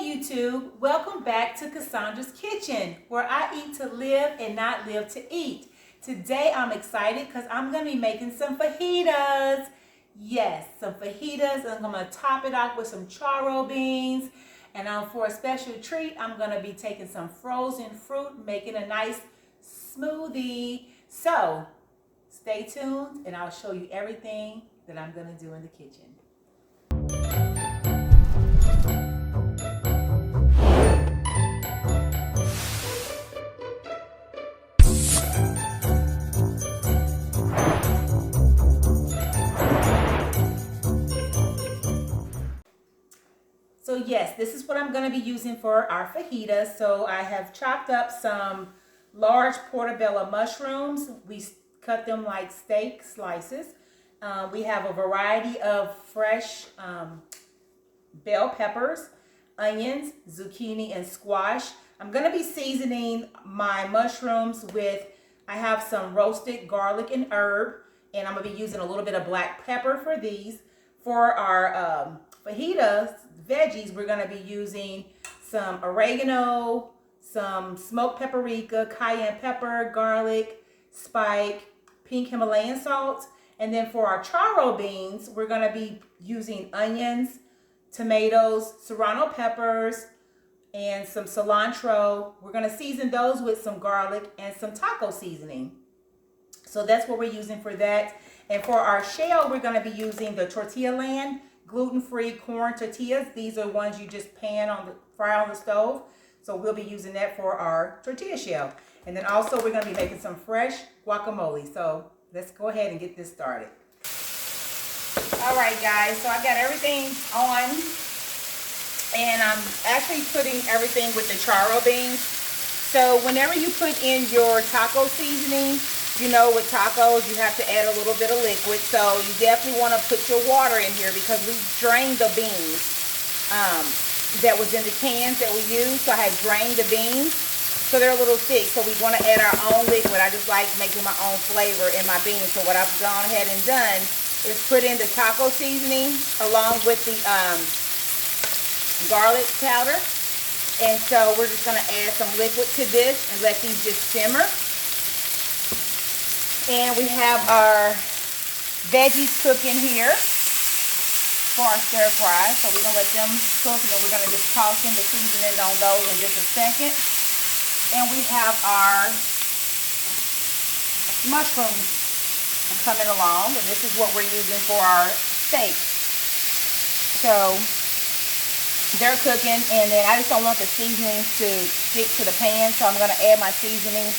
YouTube, welcome back to Cassandra's Kitchen, where I eat to live and not live to eat. Today I'm excited because I'm going to be making some fajitas. Yes, some fajitas. I'm going to top it off with some charro beans. And for a special treat, I'm going to be taking some frozen fruit, making a nice smoothie. So stay tuned and I'll show you everything that I'm going to do in the kitchen. So yes, this is what I'm going to be using for our fajitas. So I have chopped up some large portobello mushrooms. We cut them like steak slices. We have a variety of fresh bell peppers, onions, zucchini, and squash. I'm going to be seasoning my mushrooms with, I have some roasted garlic and herb, and I'm going to be using a little bit of black pepper for these. For our fajitas, veggies, we're going to be using some oregano, some smoked paprika, cayenne pepper, garlic, spike, pink Himalayan salt. And then for our charro beans, we're going to be using onions, tomatoes, serrano peppers, and some cilantro. We're going to season those with some garlic and some taco seasoning. So that's what we're using for that. And for our shell, we're going to be using the Tortilla Land gluten-free corn tortillas. These are ones you just fry on the stove. So we'll be using that for our tortilla shell. And then also we're going to be making some fresh guacamole. So let's go ahead and get this started. All right, guys. So I got everything on. And I'm actually putting everything with the charro beans. So whenever you put in your taco seasoning, you know, with tacos, you have to add a little bit of liquid. So you definitely want to put your water in here because we drained the beans that was in the cans that we used. So I had drained the beans. So they're a little thick. So we want to add our own liquid. I just like making my own flavor in my beans. So what I've gone ahead and done is put in the taco seasoning along with the garlic powder. And so we're just going to add some liquid to this and let these just simmer. And we have our veggies cooking here for our stir fry. So we're going to let them cook, and then we're going to just toss in the seasoning on those in just a second. And we have our mushrooms coming along, and this is what we're using for our steak. So they're cooking, and then I just don't want the seasonings to stick to the pan, so I'm going to add my seasoning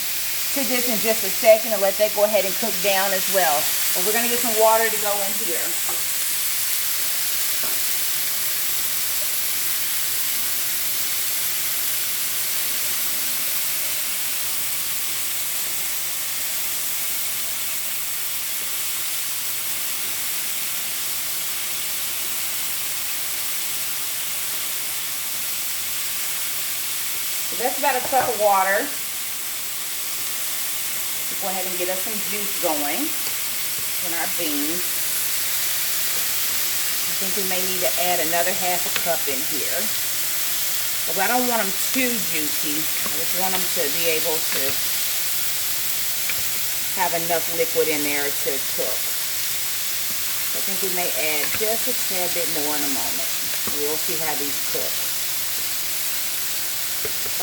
to this in just a second and let that go ahead and cook down as well. But we're going to get some water to go in here. So that's about a cup of water. Go ahead and get us some juice going in our beans. I think we may need to add another half a cup in here. But I don't want them too juicy. I just want them to be able to have enough liquid in there to cook. So I think we may add just a tad bit more in a moment. We'll see how these cook.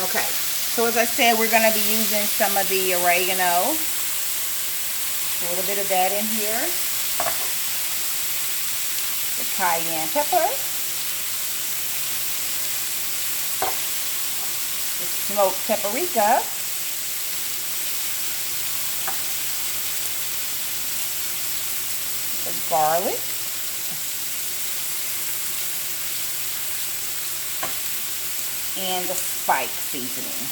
Okay. So as I said, we're going to be using some of the oregano. A little bit of that in here. The cayenne pepper. The smoked paprika. The garlic. And the spike seasoning.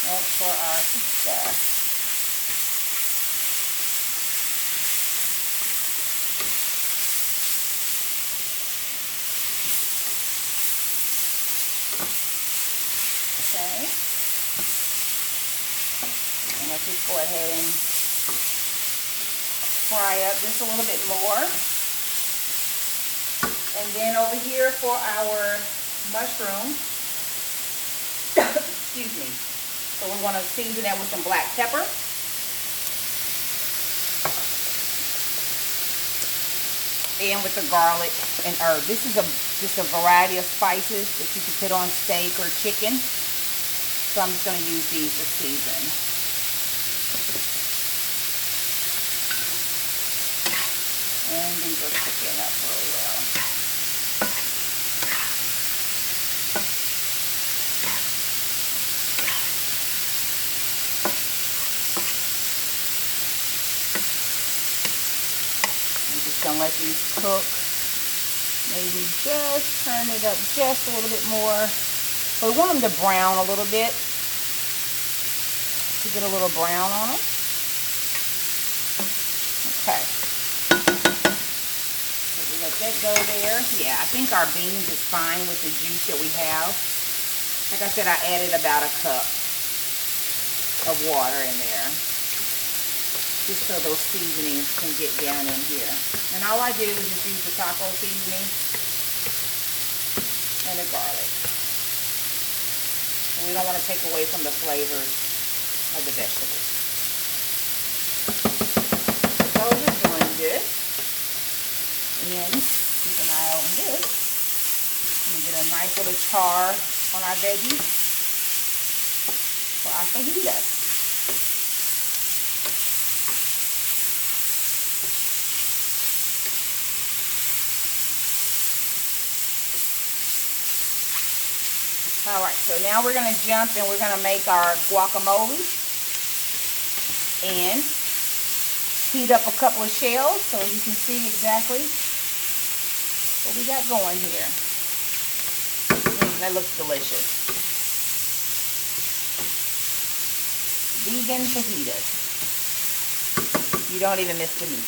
That's for our pizza. Okay. And let's just go ahead and fry up just a little bit more. And then over here for our mushroom, excuse me. So we want to season that with some black pepper. And with the garlic and herb. This is just a variety of spices that you can put on steak or chicken. So I'm just going to use these to season. And these are cooking up really well. Gonna let these cook. Maybe just turn it up just a little bit more. So we want them to brown a little bit. To get a little brown on them. Okay. So we let that go there. Yeah, I think our beans is fine with the juice that we have. Like I said, I added about a cup of water in there. Just so those seasonings can get down in here. And all I did was just use the taco seasoning and the garlic. And we don't want to take away from the flavors of the vegetables. So we're doing this. And keep an eye on this. And get a nice little char on our veggies for our fajitas. Alright, so now we're going to jump and we're going to make our guacamole and heat up a couple of shells so you can see exactly what we got going here. That looks delicious. Vegan fajitas. You don't even miss the meat.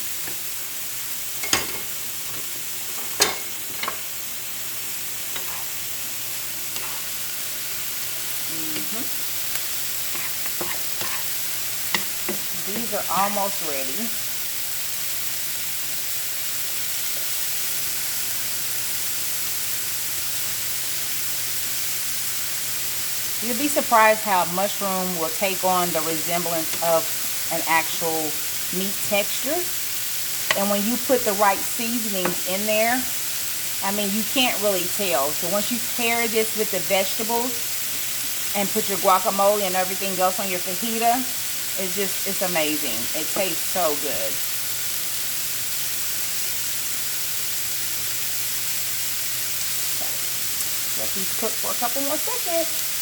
These are almost ready. You'll be surprised how mushroom will take on the resemblance of an actual meat texture. And when you put the right seasonings in there, I mean, you can't really tell. So once you pair this with the vegetables and put your guacamole and everything else on your fajita, it's amazing. It tastes so good. Okay. Let these cook for a couple more seconds.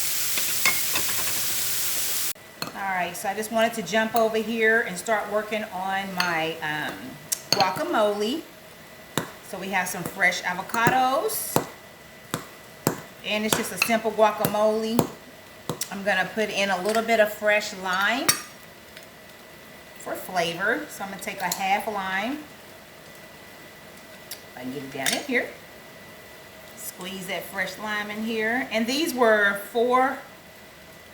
Alright, so I just wanted to jump over here and start working on my guacamole. So we have some fresh avocados. And it's just a simple guacamole. I'm going to put in a little bit of fresh lime for flavor. So I'm going to take a half lime. If I can get it down in here. Squeeze that fresh lime in here. And these were 4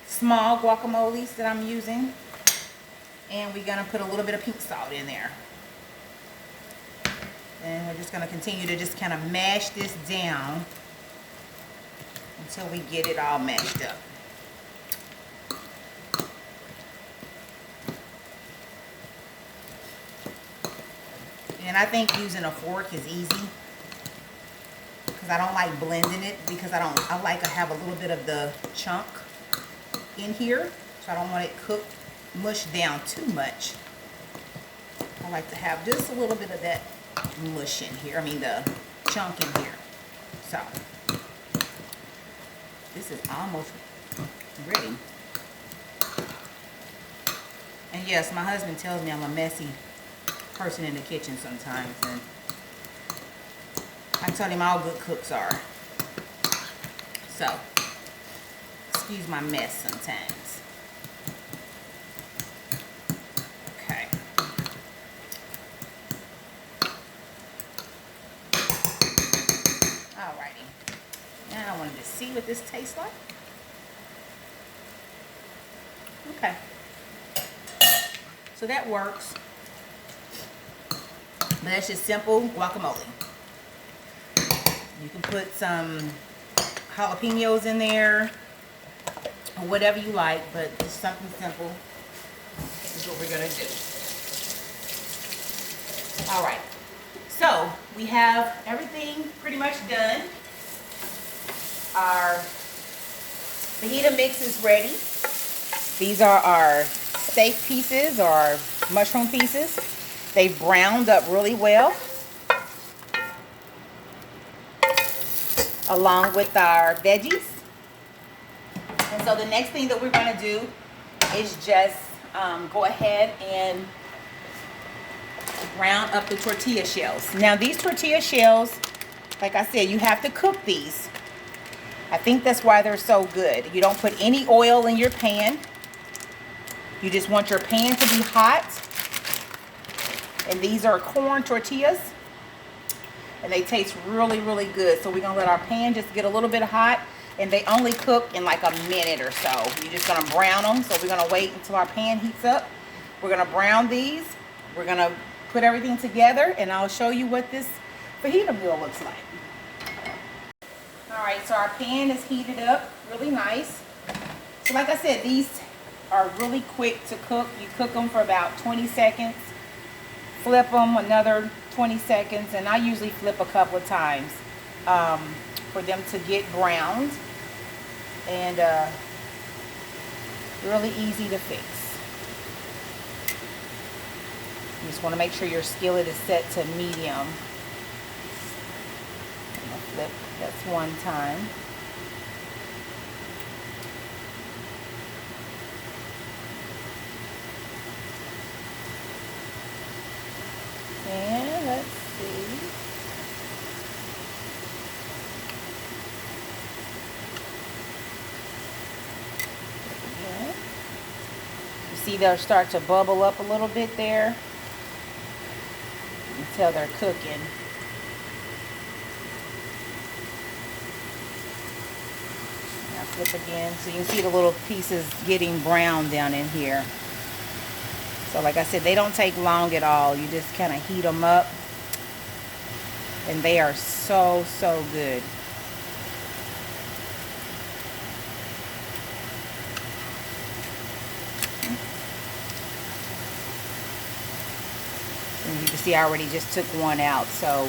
small guacamoles that I'm using. And we're going to put a little bit of pink salt in there. And we're just going to continue to just kind of mash this down until we get it all mashed up. And I think using a fork is easy because I don't like blending it because I like to have a little bit of the chunk in here, so I don't want it cooked mushed down too much. I like to have just a little bit of that mush in here, I mean the chunk in here. So this is almost ready. And yes, my husband tells me I'm a messy person in the kitchen sometimes, and I told him all good cooks are. So excuse my mess sometimes. Okay. Alrighty. Now I wanted to see what this tastes like. Okay. So that works. But that's just simple guacamole. You can put some jalapenos in there, or whatever you like, but it's something simple. This is what we're gonna do. All right, so we have everything pretty much done. Our fajita mix is ready. These are our steak pieces or our mushroom pieces. They've browned up really well, along with our veggies. And so the next thing that we're going to do is just go ahead and brown up the tortilla shells. Now these tortilla shells, like I said, you have to cook these. I think that's why they're so good. You don't put any oil in your pan. You just want your pan to be hot. And these are corn tortillas. And they taste really, really good. So we're going to let our pan just get a little bit hot. And they only cook in like a minute or so. You're just going to brown them. So we're going to wait until our pan heats up. We're going to brown these. We're going to put everything together. And I'll show you what this fajita meal looks like. Alright, so our pan is heated up really nice. So like I said, these are really quick to cook. You cook them for about 20 seconds. Flip them another 20 seconds. And I usually flip a couple of times for them to get browned. And really easy to fix. You just want to make sure your skillet is set to medium. I'm going to flip. That's one time. And let's see. Again. You see they'll start to bubble up a little bit there. You can tell they're cooking. Flip again, so you can see the little pieces getting brown down in here. So like I said, they don't take long at all. You just kind of heat them up and they are so good. And you can see I already just took one out, so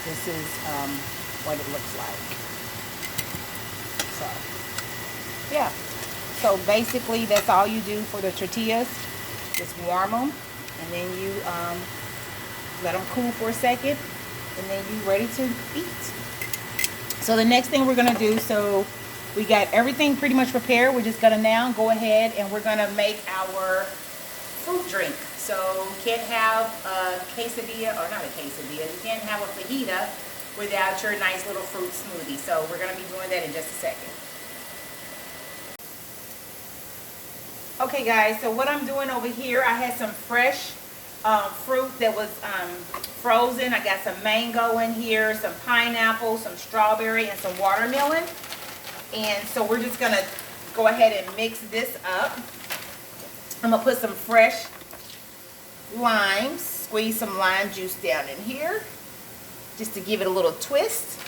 this is what it looks like. So yeah, so basically that's all you do for the tortillas. Just warm them and then you let them cool for a second and then you're ready to eat. So the next thing we're gonna do, so we got everything pretty much prepared. We're just gonna now go ahead and we're gonna make our fruit drink. So you can't have a quesadilla, or not a quesadilla, you can't have a fajita without your nice little fruit smoothie. So we're gonna be doing that in just a second. Okay guys, so what I'm doing over here, I had some fresh fruit that was frozen. I got some mango in here, some pineapple, some strawberry, and some watermelon. And so we're just gonna go ahead and mix this up. I'm gonna put some fresh limes, squeeze some lime juice down in here, just to give it a little twist.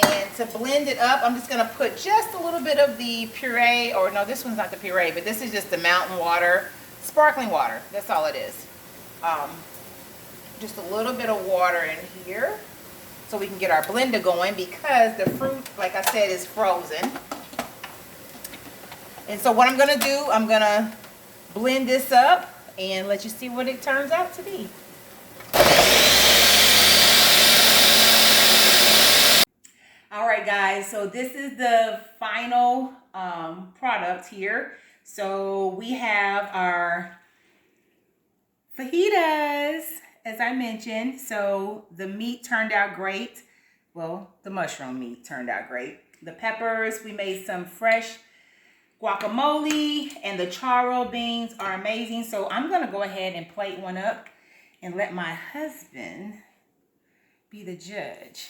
And to blend it up, I'm just going to put just a little bit of the puree, or no, this one's not the puree, but this is just the mountain water, sparkling water. That's all it is. Just a little bit of water in here so we can get our blender going, because the fruit, like I said, is frozen. And so what I'm going to do, I'm going to blend this up and let you see what it turns out to be. Alright guys, so this is the final product here. So we have our fajitas, as I mentioned. So the meat turned out great. Well, the mushroom meat turned out great. The peppers, we made some fresh guacamole, and the charro beans are amazing. So I'm going to go ahead and plate one up and let my husband be the judge.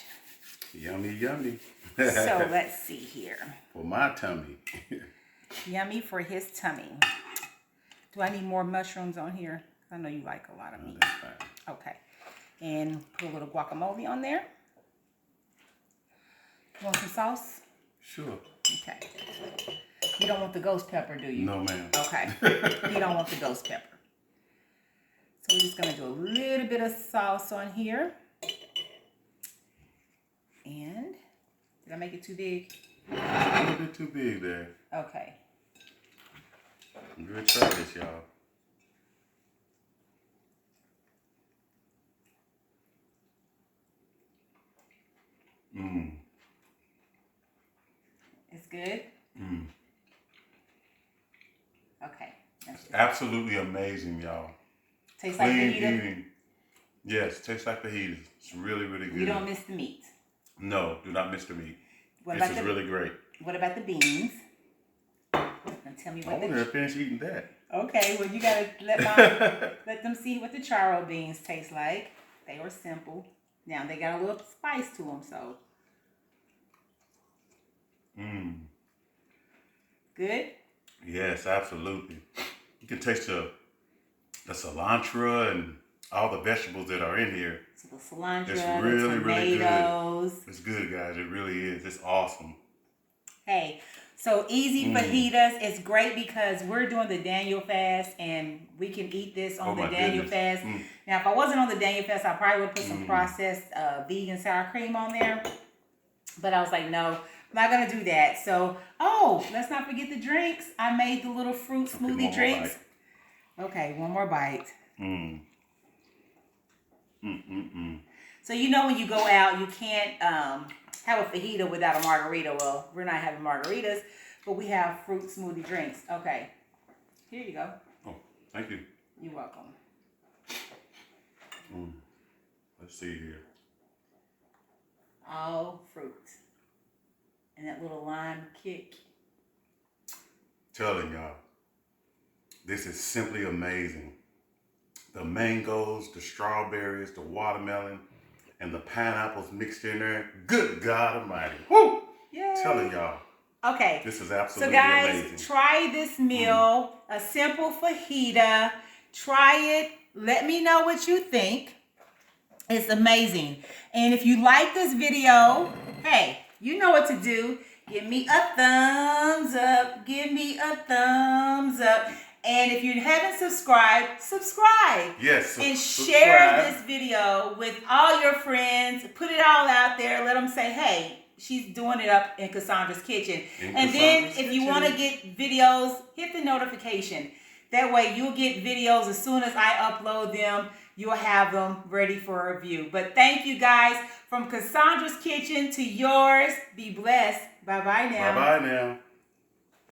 Yummy, yummy. So let's see here. For my tummy. Yummy for his tummy. Do I need more mushrooms on here? I know you like a lot of meat. That's fine. Okay. And put a little guacamole on there. Want some sauce? Sure. Okay. You don't want the ghost pepper, do you? No, ma'am. Okay. You don't want the ghost pepper. So we're just going to do a little bit of sauce on here. And did I make it too big? A little bit too big there. Okay. I'm gonna try this, y'all. Mmm. It's good? Mmm. Okay. Absolutely amazing, y'all. Tastes like Clean fajita? eating. Yes, tastes like fajitas. It's really, really good. You don't miss the meat. No, do not miss the meat. What This about is really great. What about the beans? And tell me I what want to finish eating that. Okay, well you gotta let them see what the charro beans taste like. They were simple. Now they got a little spice to them, so. Mmm. Good? Yes, absolutely. You can taste the cilantro and all the vegetables that are in here. So the cilantro, It's the really, really tomatoes. good. It's good, guys. It really is. It's awesome. Hey, so easy fajitas. It's great because we're doing the Daniel fast and we can eat this on the Daniel fast. Now, if I wasn't on the Daniel fast, I probably would put some processed vegan sour cream on there. But I was like, no, I'm not going to do that. So, let's not forget the drinks. I made the little fruit smoothie drinks. Okay, one more bite. So you know when you go out, you can't have a fajita without a margarita. Well, we're not having margaritas, but we have fruit smoothie drinks. Okay, here you go. Oh, thank you. You're welcome. Let's see here. All fruit. And that little lime kick. Telling y'all, this is simply amazing. The mangoes, the strawberries, the watermelon, and the pineapples mixed in there. Good God Almighty. Woo! Yay. Telling y'all. Okay. This is absolutely so guys, amazing. Try this meal. A simple fajita. Try it. Let me know what you think. It's amazing. And if you like this video, hey, you know what to do. Give me a thumbs up. Give me a thumbs up. And if you haven't subscribed, subscribe. Yes, and subscribe. Share this video with all your friends. Put it all out there. Let them say, hey, she's doing it up in Cassandra's kitchen. Then if you want to get videos, hit the notification. That way you'll get videos as soon as I upload them. You'll have them ready for review. But thank you guys. From Cassandra's kitchen to yours. Be blessed. Bye-bye now. Bye-bye now.